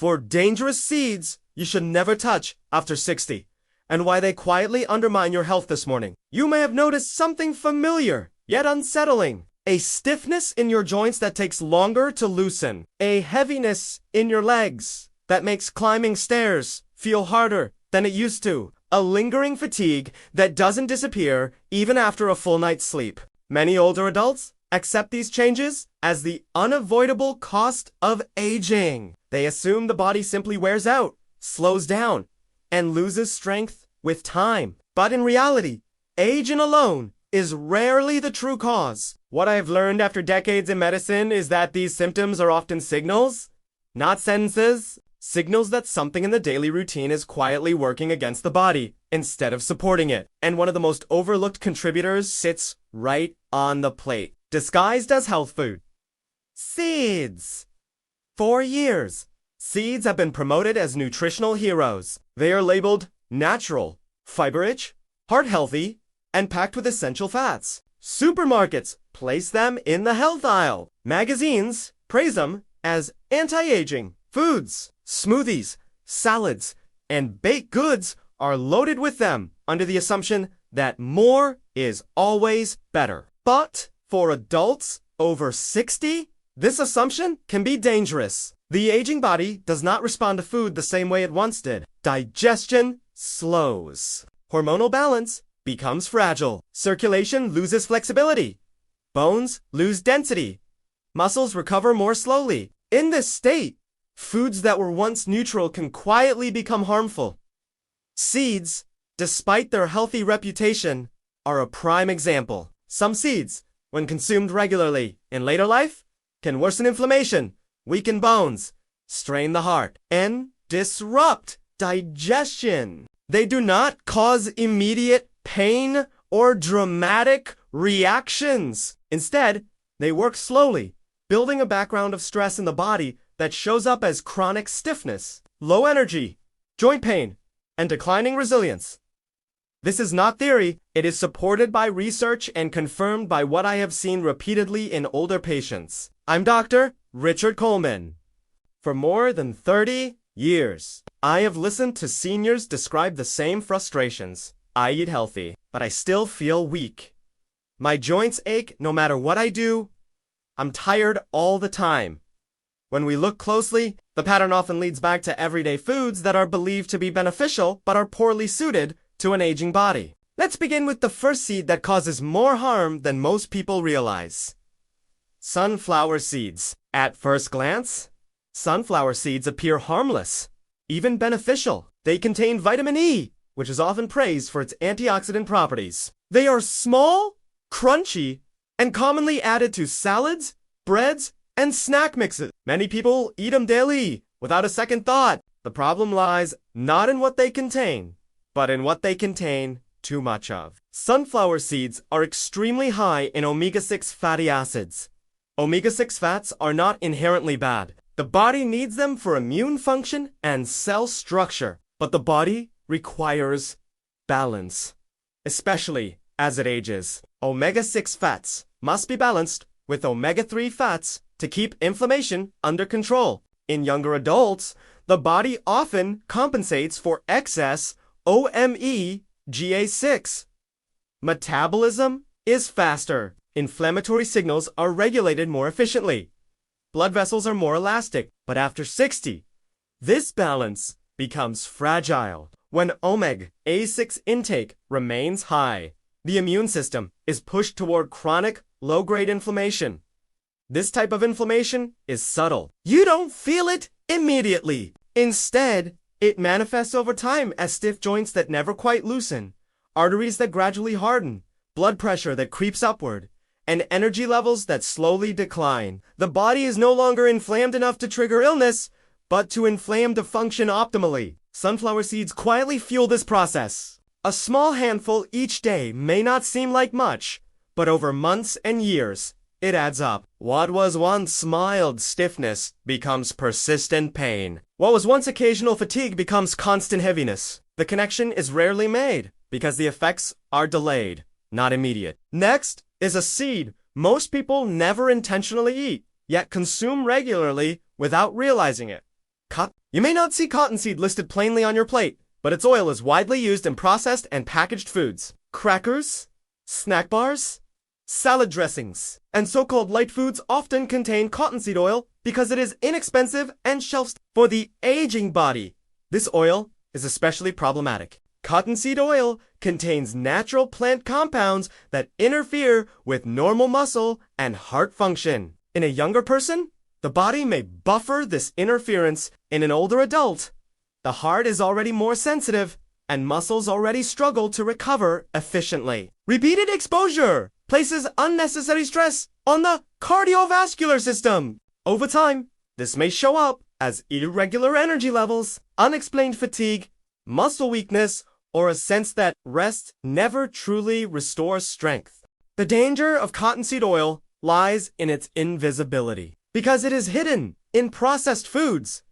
4 dangerous seeds you should never touch after 60, and why they quietly undermine your health this morning. You may have noticed something familiar, yet unsettling. A stiffness in your joints that takes longer to loosen. A heaviness in your legs that makes climbing stairs feel harder than it used to. A lingering fatigue that doesn't disappear even after a full night's sleep. Many older adults accept these changes as the unavoidable cost of aging. They assume the body simply wears out, slows down, and loses strength with time. But in reality, aging alone is rarely the true cause. What I have learned after decades in medicine is that these symptoms are often signals, not sentences. Signals that something in the daily routine is quietly working against the body instead of supporting it. And one of the most overlooked contributors sits right on the plate, disguised as health food. Seeds. For years, seeds have been promoted as nutritional heroes. They are labeled natural, fiber-rich, heart-healthy, and packed with essential fats. Supermarkets place them in the health aisle. Magazines praise them as anti-aging. Foods, smoothies, salads, and baked goods are loaded with them under the assumption that more is always better. But for adults over 60, this assumption can be dangerous. The aging body does not respond to food the same way it once did. Digestion slows. Hormonal balance becomes fragile. Circulation loses flexibility. Bones lose density. Muscles recover more slowly. In this state, foods that were once neutral can quietly become harmful. Seeds, despite their healthy reputation, are a prime example. Some seeds, when consumed regularly in later life, can worsen inflammation, weaken bones, strain the heart, and disrupt digestion. They do not cause immediate pain or dramatic reactions. Instead, they work slowly, building a background of stress in the body that shows up as chronic stiffness, low energy, joint pain, and declining resilience. This is not theory. It is supported by research and confirmed by what I have seen repeatedly in older patients. I'm Dr. Richard Coleman. For more than 30 years, I have listened to seniors describe the same frustrations. I eat healthy, but I still feel weak. My joints ache no matter what I do. I'm tired all the time. When we look closely, the pattern often leads back to everyday foods that are believed to be beneficial but are poorly suited to an aging body. Let's begin with the first seed that causes more harm than most people realize. Sunflower seeds. At first glance, sunflower seeds appear harmless, even beneficial. They contain vitamin E, which is often praised for its antioxidant properties. They are small, crunchy, and commonly added to salads, breads, and snack mixes. Many people eat them daily without a second thought. The problem lies not in what they contain, but in what they contain too much of. Sunflower seeds are extremely high in omega-6 fatty acids. Omega-6 fats are not inherently bad. The body needs them for immune function and cell structure, but the body requires balance, especially as it ages. Omega-6 fats must be balanced with omega-3 fats to keep inflammation under control. In younger adults, the body often compensates for excess OMega-6. Metabolism is faster. Inflammatory signals are regulated more efficiently. Blood vessels are more elastic, but after 60, this balance becomes fragile. When omega-6 intake remains high, the immune system is pushed toward chronic, low-grade inflammation. This type of inflammation is subtle. You don't feel it immediately. Instead, it manifests over time as stiff joints that never quite loosen, arteries that gradually harden, blood pressure that creeps upward, and energy levels that slowly decline. The body is no longer inflamed enough to trigger illness, but too inflamed to function optimally. Sunflower seeds quietly fuel this process. A small handful each day may not seem like much, but over months and years, it adds up. What was once mild stiffness becomes persistent pain. What was once occasional fatigue becomes constant heaviness. The connection is rarely made because the effects are delayed, not immediate. Next is a seed most people never intentionally eat, yet consume regularly without realizing it. You may not see cottonseed listed plainly on your plate, but its oil is widely used in processed and packaged foods. Crackers, snack bars, salad dressings, and so-called light foods often contain cottonseed oil because it is inexpensive and shelf-stable. For the aging body, this oil is especially problematic. Cottonseed oil contains natural plant compounds that interfere with normal muscle and heart function. In a younger person, the body may buffer this interference. In an older adult, the heart is already more sensitive and muscles already struggle to recover efficiently. Repeated exposure places unnecessary stress on the cardiovascular system. Over time, this may show up as irregular energy levels, unexplained fatigue, muscle weakness, or a sense that rest never truly restores strength. The danger of cottonseed oil lies in its invisibility. Because it is hidden in processed foods,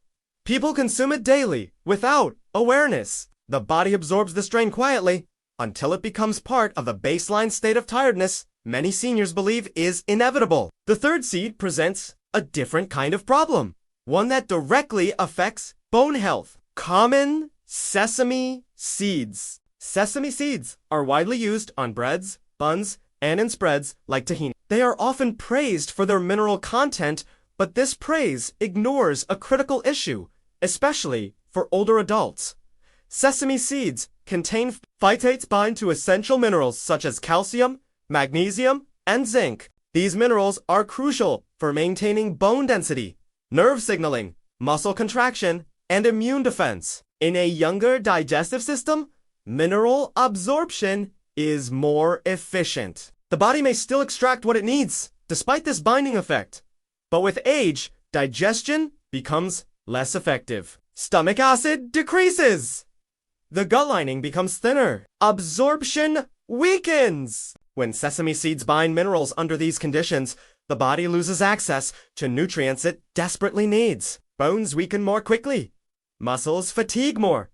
people consume it daily without awareness. The body absorbs the strain quietly until it becomes part of the baseline state of tiredness many seniors believe is inevitable. The third seed presents a different kind of problem, one that directly affects bone health. Common sesame seeds. Sesame seeds are widely used on breads, buns, and in spreads like tahini. They are often praised for their mineral content, but this praise ignores a critical issue, especially for older adults. Sesame seeds contain phytates bind to essential minerals such as calcium, magnesium, and zinc. These minerals are crucial for maintaining bone density, nerve signaling, muscle contraction, and immune defense. In a younger digestive system, mineral absorption is more efficient. The body may still extract what it needs, despite this binding effect. But with age, digestion becomes less effective. Stomach acid decreases. The gut lining becomes thinner. Absorption weakens. When sesame seeds bind minerals under these conditions, the body loses access to nutrients it desperately needs. Bones weaken more quickly. Muscles fatigue more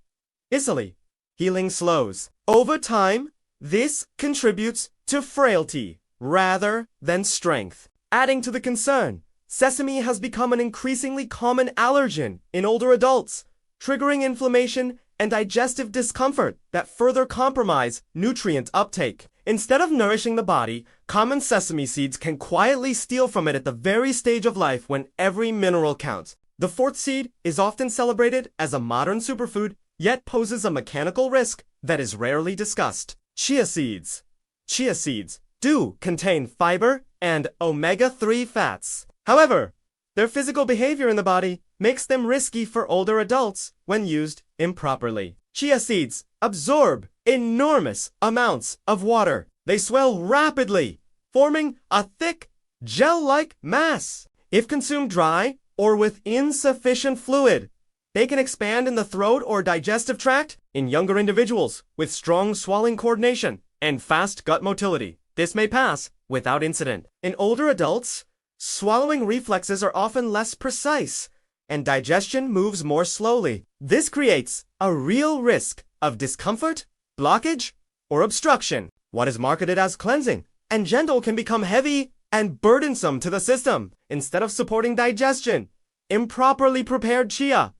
easily. Healing slows. Over time, this contributes to frailty rather than strength. Adding to the concern, sesame has become an increasingly common allergen in older adults, triggering inflammation and digestive discomfort that further compromise nutrient uptake. Instead of nourishing the body, common sesame seeds can quietly steal from it at the very stage of life when every mineral counts. The fourth seed is often celebrated as a modern superfood, yet poses a mechanical risk that is rarely discussed. Chia seeds. Chia seeds do contain fiber and omega-3 fats. However, their physical behavior in the body makes them risky for older adults when used improperly. Chia seeds absorb enormous amounts of water. They swell rapidly, forming a thick, gel-like mass. If consumed dry or with insufficient fluid, they can expand in the throat or digestive tract. In younger individuals with strong swallowing coordination and fast gut motility, this may pass without incident. In older adults, swallowing reflexes are often less precise, and digestion moves more slowly. This creates a real risk of discomfort, blockage, or obstruction. What is marketed as cleansing and gentle can become heavy and burdensome to the system. Instead of supporting digestion, improperly prepared chia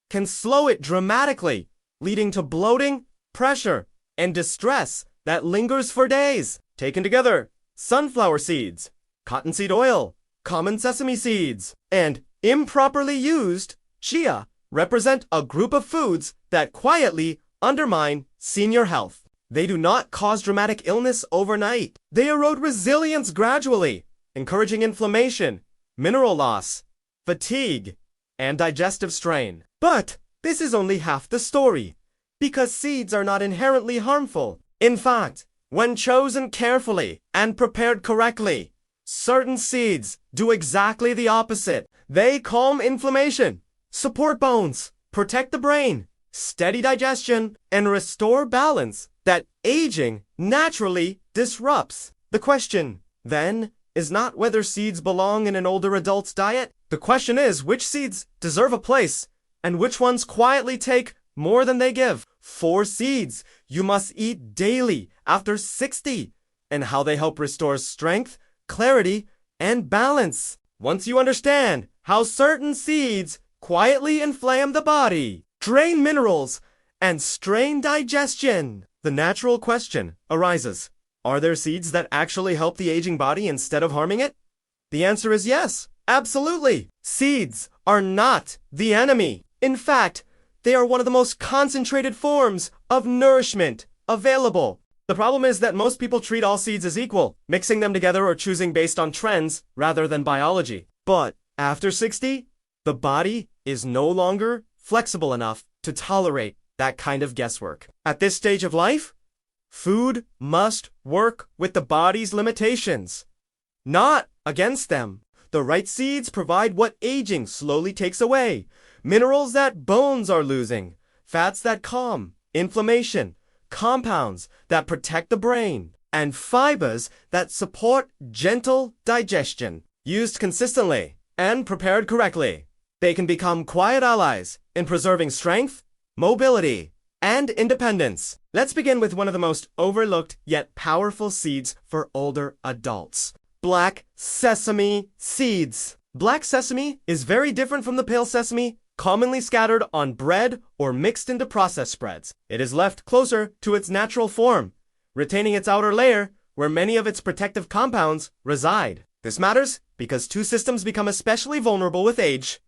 can slow it dramatically, leading to bloating, pressure, and distress that lingers for days. Taken together, sunflower seeds, cottonseed oil, common sesame seeds, and improperly used chia represent a group of foods that quietly undermine senior health. They do not cause dramatic illness overnight. They erode resilience gradually, encouraging inflammation, mineral loss, fatigue, and digestive strain. But this is only half the story, because seeds are not inherently harmful. In fact, when chosen carefully and prepared correctly, certain seeds do exactly the opposite. They calm inflammation, support bones, protect the brain, steady digestion, and restore balance that aging naturally disrupts. The question, then, is not whether seeds belong in an older adult's diet. The question is which seeds deserve a place and which ones quietly take more than they give. 4 seeds you must eat daily after 60, and how they help restore strength, clarity, and balance. Once you understand how certain seeds quietly inflame the body, drain minerals, and strain digestion. The natural question arises, are there seeds that actually help the aging body instead of harming it? The answer is yes, absolutely. Seeds are not the enemy. In fact, they are one of the most concentrated forms of nourishment available. The problem is that most people treat all seeds as equal, mixing them together or choosing based on trends rather than biology. But after 60, the body is no longer flexible enough to tolerate that kind of guesswork. At this stage of life, food must work with the body's limitations, not against them. The right seeds provide what aging slowly takes away: minerals that bones are losing, fats that calm inflammation, compounds that protect the brain, and fibers that support gentle digestion. Used consistently and prepared correctly, they can become quiet allies in preserving strength, mobility, and independence. Let's begin with one of the most overlooked yet powerful seeds for older adults: black sesame seeds. Black sesame is very different from the pale sesame commonly scattered on bread or mixed into processed spreads. It is left closer to its natural form, retaining its outer layer where many of its protective compounds reside. This matters because two systems become especially vulnerable with age: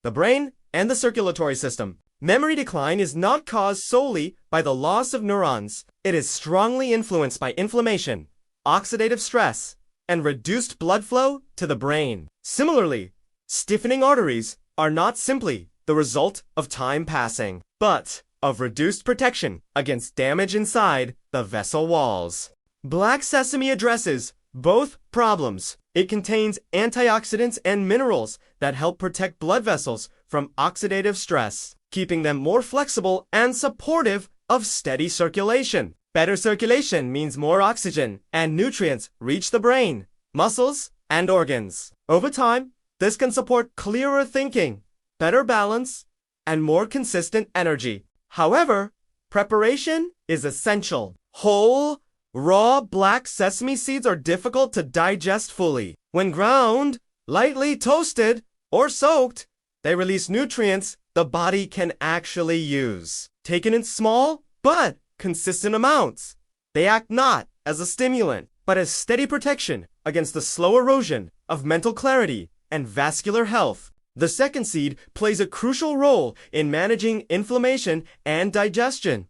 the brain and the circulatory system. Memory decline is not caused solely by the loss of neurons. It is strongly influenced by inflammation, oxidative stress, and reduced blood flow to the brain. Similarly, stiffening arteries are not simply the result of time passing, but of reduced protection against damage inside the vessel walls. Black sesame addresses both problems. It contains antioxidants and minerals that help protect blood vessels from oxidative stress, keeping them more flexible and supportive of steady circulation. Better circulation means more oxygen and nutrients reach the brain, muscles, and organs. Over time, this can support clearer thinking, better balance, and more consistent energy. However, preparation is essential. Whole, raw black sesame seeds are difficult to digest fully. When ground, lightly toasted, or soaked, they release nutrients the body can actually use. Taken in small but consistent amounts, they act not as a stimulant, but as steady protection against the slow erosion of mental clarity and vascular health. The second seed plays a crucial role in managing inflammation and digestion: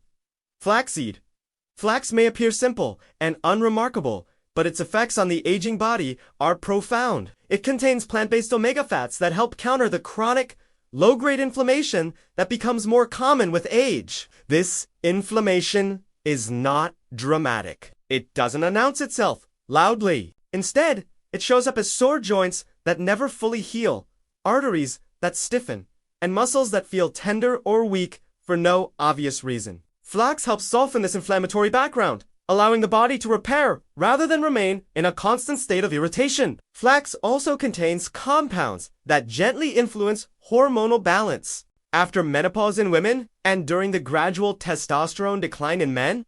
flaxseed. Flax may appear simple and unremarkable, but its effects on the aging body are profound. It contains plant-based omega fats that help counter the chronic, low-grade inflammation that becomes more common with age. This inflammation is not dramatic. It doesn't announce itself loudly. Instead, it shows up as sore joints that never fully heal, arteries that stiffen, and muscles that feel tender or weak for no obvious reason. Flax helps soften this inflammatory background, allowing the body to repair rather than remain in a constant state of irritation. Flax also contains compounds that gently influence hormonal balance. After menopause in women and during the gradual testosterone decline in men,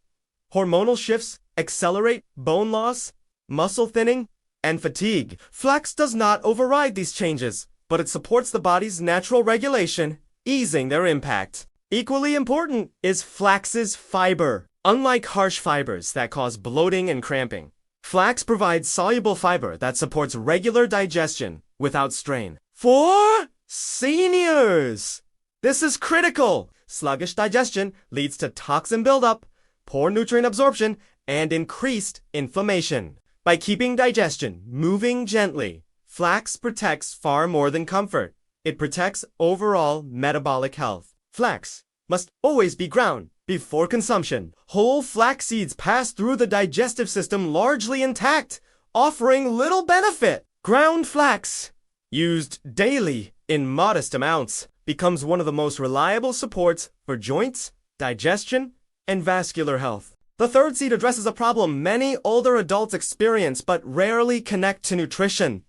hormonal shifts accelerate bone loss, muscle thinning, and fatigue. Flax does not override these changes, but it supports the body's natural regulation, easing their impact. Equally important is flax's fiber. Unlike harsh fibers that cause bloating and cramping, flax provides soluble fiber that supports regular digestion without strain. For seniors, this is critical. Sluggish digestion leads to toxin buildup, poor nutrient absorption, and increased inflammation. By keeping digestion moving gently, flax protects far more than comfort. It protects overall metabolic health. Flax must always be ground before consumption. Whole flax seeds pass through the digestive system largely intact, offering little benefit. Ground flax, used daily in modest amounts, becomes one of the most reliable supports for joints, digestion, and vascular health. The third seed addresses a problem many older adults experience but rarely connect to nutrition: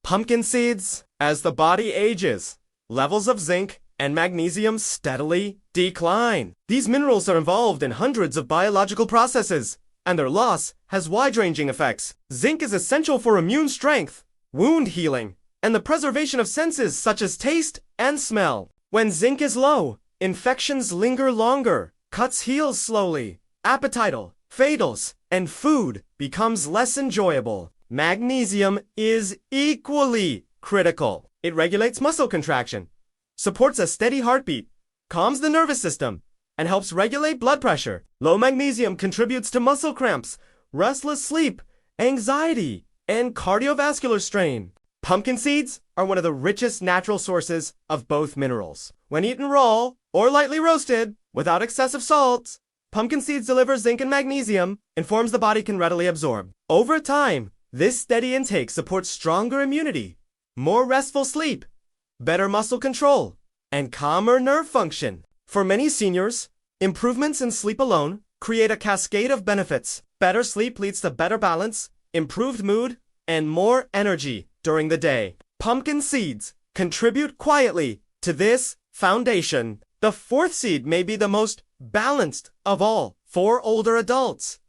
pumpkin seeds. As the body ages, levels of zinc and magnesium steadily decline. These minerals are involved in hundreds of biological processes, and their loss has wide-ranging effects. Zinc is essential for immune strength, wound healing, and the preservation of senses such as taste and smell. When zinc is low, infections linger longer, cuts heal slowly, appetital, fatals, and food becomes less enjoyable. Magnesium is equally critical. It regulates muscle contraction, supports a steady heartbeat, calms the nervous system, and helps regulate blood pressure. Low magnesium contributes to muscle cramps, restless sleep, anxiety, and cardiovascular strain. Pumpkin seeds are one of the richest natural sources of both minerals. When eaten raw or lightly roasted, without excessive salt, pumpkin seeds deliver zinc and magnesium and forms the body can readily absorb. Over time, this steady intake supports stronger immunity, more restful sleep, better muscle control, and calmer nerve function. For many seniors, improvements in sleep alone create a cascade of benefits. Better sleep leads to better balance, improved mood, and more energy during the day. Pumpkin seeds contribute quietly to this foundation. The fourth seed may be the most balanced of all for older adults.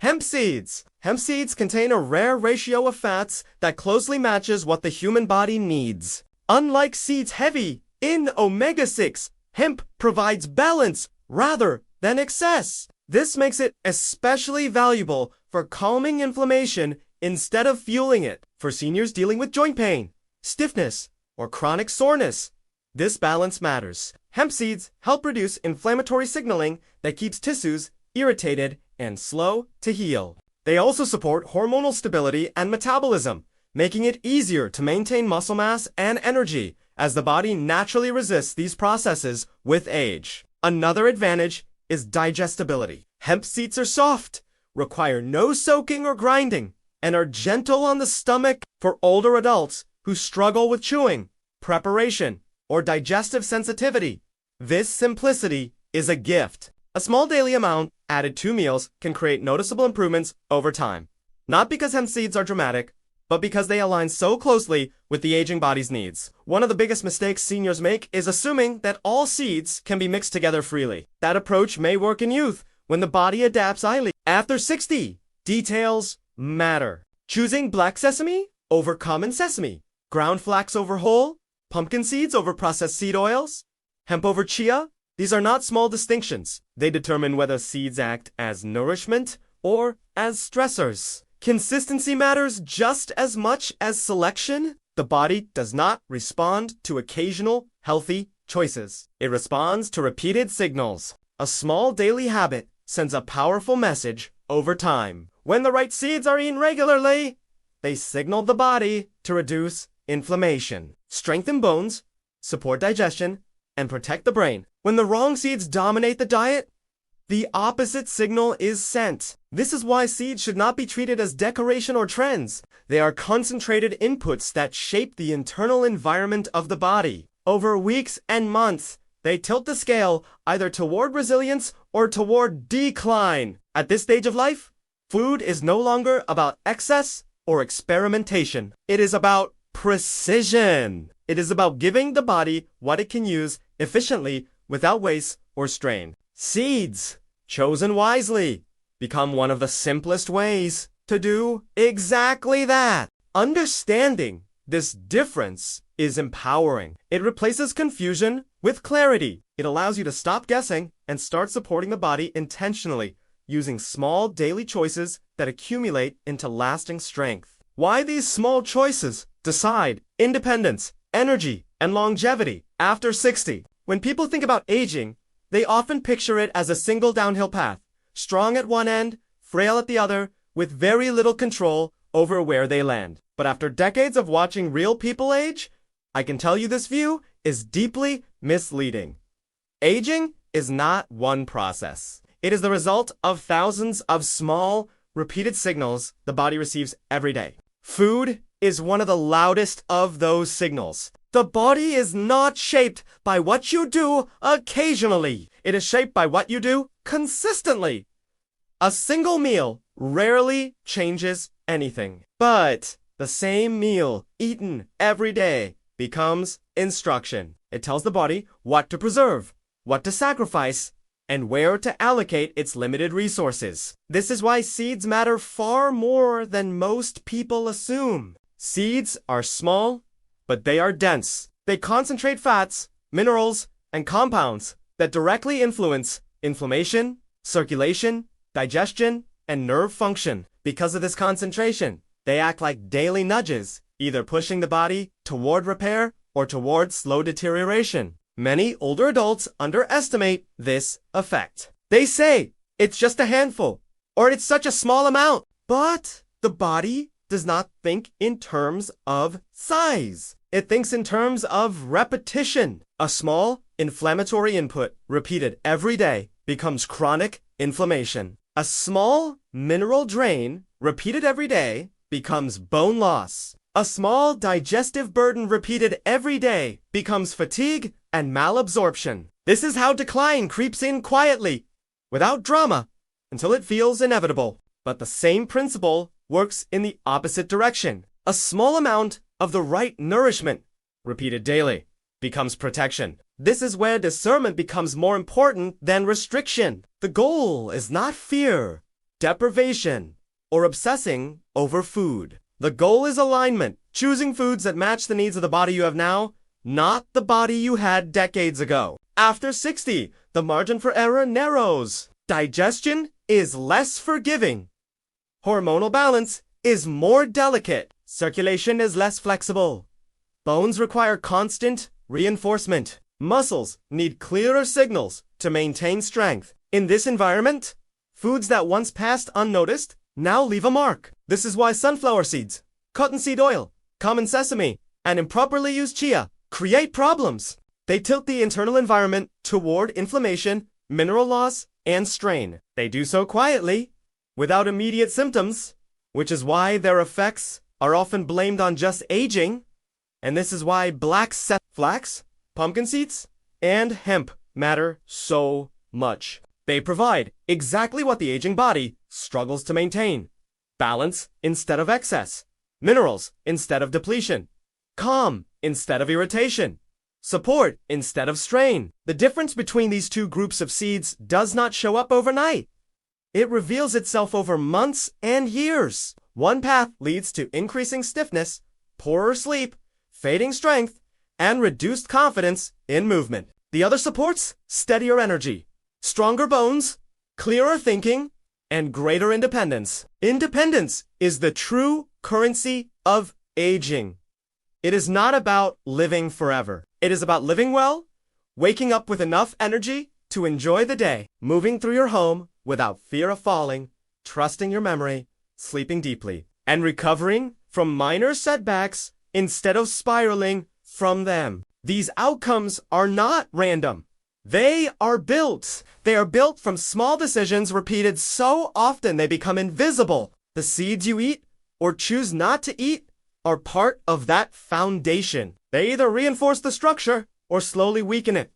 Hemp seeds. Hemp seeds contain a rare ratio of fats that closely matches what the human body needs. Unlike seeds heavy in omega-6, hemp provides balance rather than excess. This makes it especially valuable for calming inflammation instead of fueling it. For seniors dealing with joint pain, stiffness, or chronic soreness, this balance matters. Hemp seeds help reduce inflammatory signaling that keeps tissues irritated and slow to heal. They also support hormonal stability and metabolism, making it easier to maintain muscle mass and energy as the body naturally resists these processes with age. Another advantage is digestibility. Hemp seeds are soft, require no soaking or grinding, and are gentle on the stomach for older adults who struggle with chewing, preparation, or digestive sensitivity. This simplicity is a gift. A small daily amount added to meals can create noticeable improvements over time. Not because hemp seeds are dramatic, but because they align so closely with the aging body's needs. One of the biggest mistakes seniors make is assuming that all seeds can be mixed together freely. That approach may work in youth when the body adapts highly. After 60, details matter. Choosing black sesame over common sesame, ground flax over whole, pumpkin seeds over processed seed oils, hemp over chia. These are not small distinctions. They determine whether seeds act as nourishment or as stressors. Consistency matters just as much as selection. The body does not respond to occasional, healthy choices. It responds to repeated signals. A small daily habit sends a powerful message over time. When the right seeds are eaten regularly, they signal the body to reduce inflammation, strengthen bones, support digestion, and protect the brain. When the wrong seeds dominate the diet, the opposite signal is sent. This is why seeds should not be treated as decoration or trends. They are concentrated inputs that shape the internal environment of the body. Over weeks and months, they tilt the scale either toward resilience or toward decline. At this stage of life, food is no longer about excess or experimentation. It is about precision. It is about giving the body what it can use efficiently without waste or strain. Seeds, chosen wisely, become one of the simplest ways to do exactly that. Understanding this difference is empowering. It replaces confusion with clarity. It allows you to stop guessing and start supporting the body intentionally, using small daily choices that accumulate into lasting strength. Why these small choices decide independence, energy, and longevity after 60. When people think about aging, they often picture it as a single downhill path, strong at one end, frail at the other, with very little control over where they land. But after decades of watching real people age, I can tell you this view is deeply misleading. Aging is not one process. It is the result of thousands of small, repeated signals the body receives every day. Food is one of the loudest of those signals. The body is not shaped by what you do occasionally. It is shaped by what you do consistently. A single meal rarely changes anything. But the same meal eaten every day becomes instruction. It tells the body what to preserve, what to sacrifice, and where to allocate its limited resources. This is why seeds matter far more than most people assume. Seeds are small, but they are dense. They concentrate fats, minerals, and compounds that directly influence inflammation, circulation, digestion, and nerve function. Because of this concentration, they act like daily nudges, either pushing the body toward repair or toward slow deterioration. Many older adults underestimate this effect. They say, it's just a handful, or it's such a small amount. But the body does not think in terms of size. It thinks in terms of repetition. A small, inflammatory input repeated every day becomes chronic inflammation. A small mineral drain repeated every day becomes bone loss. A small digestive burden repeated every day becomes fatigue and malabsorption. This is how decline creeps in quietly, without drama, until it feels inevitable. But the same principle works in the opposite direction. A small amount of the right nourishment, repeated daily, becomes protection. This is where discernment becomes more important than restriction. The goal is not fear, deprivation, or obsessing over food. The goal is alignment, choosing foods that match the needs of the body you have now, not the body you had decades ago. After 60, the margin for error narrows. Digestion is less forgiving. Hormonal balance is more delicate. Circulation is less flexible. Bones require constant reinforcement. Muscles need clearer signals to maintain strength. In this environment, foods that once passed unnoticed now leave a mark. This is why sunflower seeds, cottonseed oil, common sesame, and improperly used chia create problems. They tilt the internal environment toward inflammation, mineral loss, and strain. They do so quietly, without immediate symptoms, which is why their effects are often blamed on just aging, and this is why flax, pumpkin seeds, and hemp matter so much. They provide exactly what the aging body struggles to maintain: balance instead of excess, minerals instead of depletion, calm instead of irritation, support instead of strain. The difference between these two groups of seeds does not show up overnight. It reveals itself over months and years. One path leads to increasing stiffness, poorer sleep, fading strength, and reduced confidence in movement. The other supports steadier energy, stronger bones, clearer thinking, and greater independence. Independence is the true currency of aging. It is not about living forever. It is about living well, waking up with enough energy to enjoy the day, moving through your home without fear of falling, trusting your memory, sleeping deeply, and recovering from minor setbacks instead of spiraling from them. These outcomes are not random. They are built. They are built from small decisions repeated so often they become invisible. The seeds you eat or choose not to eat are part of that foundation. They either reinforce the structure or slowly weaken it.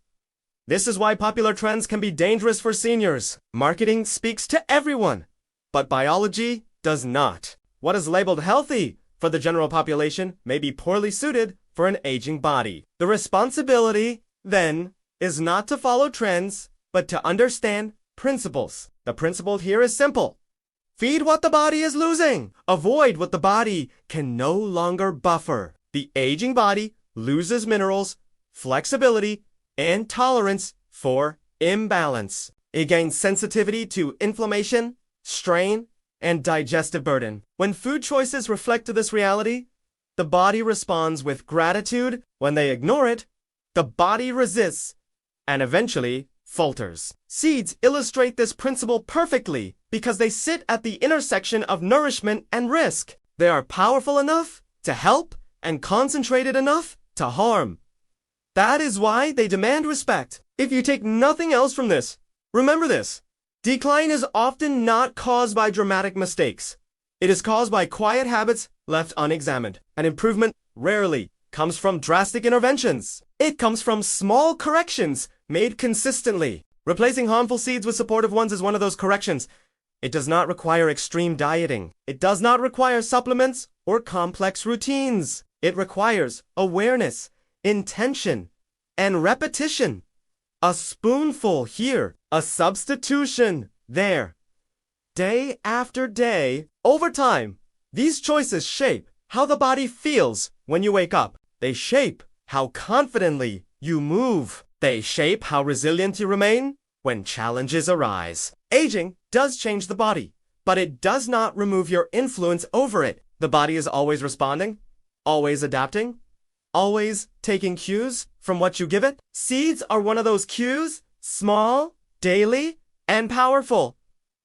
This is why popular trends can be dangerous for seniors. Marketing speaks to everyone, but biology does not. What is labeled healthy for the general population may be poorly suited for an aging body. The responsibility, then, is not to follow trends, but to understand principles. The principle here is simple. Feed what the body is losing. Avoid what the body can no longer buffer. The aging body loses minerals, flexibility, and tolerance for imbalance. It gains sensitivity to inflammation, strain, and digestive burden. When food choices reflect to this reality, the body responds with gratitude. When they ignore it, the body resists and eventually falters. Seeds illustrate this principle perfectly because they sit at the intersection of nourishment and risk. They are powerful enough to help and concentrated enough to harm. That is why they demand respect. If you take nothing else from this, remember this. Decline is often not caused by dramatic mistakes. It is caused by quiet habits left unexamined. And improvement rarely comes from drastic interventions. It comes from small corrections made consistently. Replacing harmful seeds with supportive ones is one of those corrections. It does not require extreme dieting. It does not require supplements or complex routines. It requires awareness, intention, and repetition. A spoonful here, a substitution there. Day after day, over time, these choices shape how the body feels when you wake up. They shape how confidently you move. They shape how resilient you remain when challenges arise. Aging does change the body, but it does not remove your influence over it. The body is always responding, always adapting, always taking cues from what you give it. Seeds are one of those cues, small, daily, and powerful.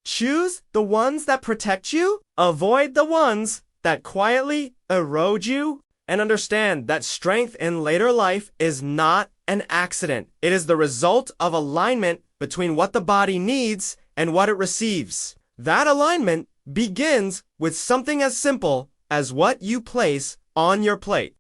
Choose the ones that protect you, avoid the ones that quietly erode you, and understand that strength in later life is not an accident. It is the result of alignment between what the body needs and what it receives. That alignment begins with something as simple as what you place on your plate.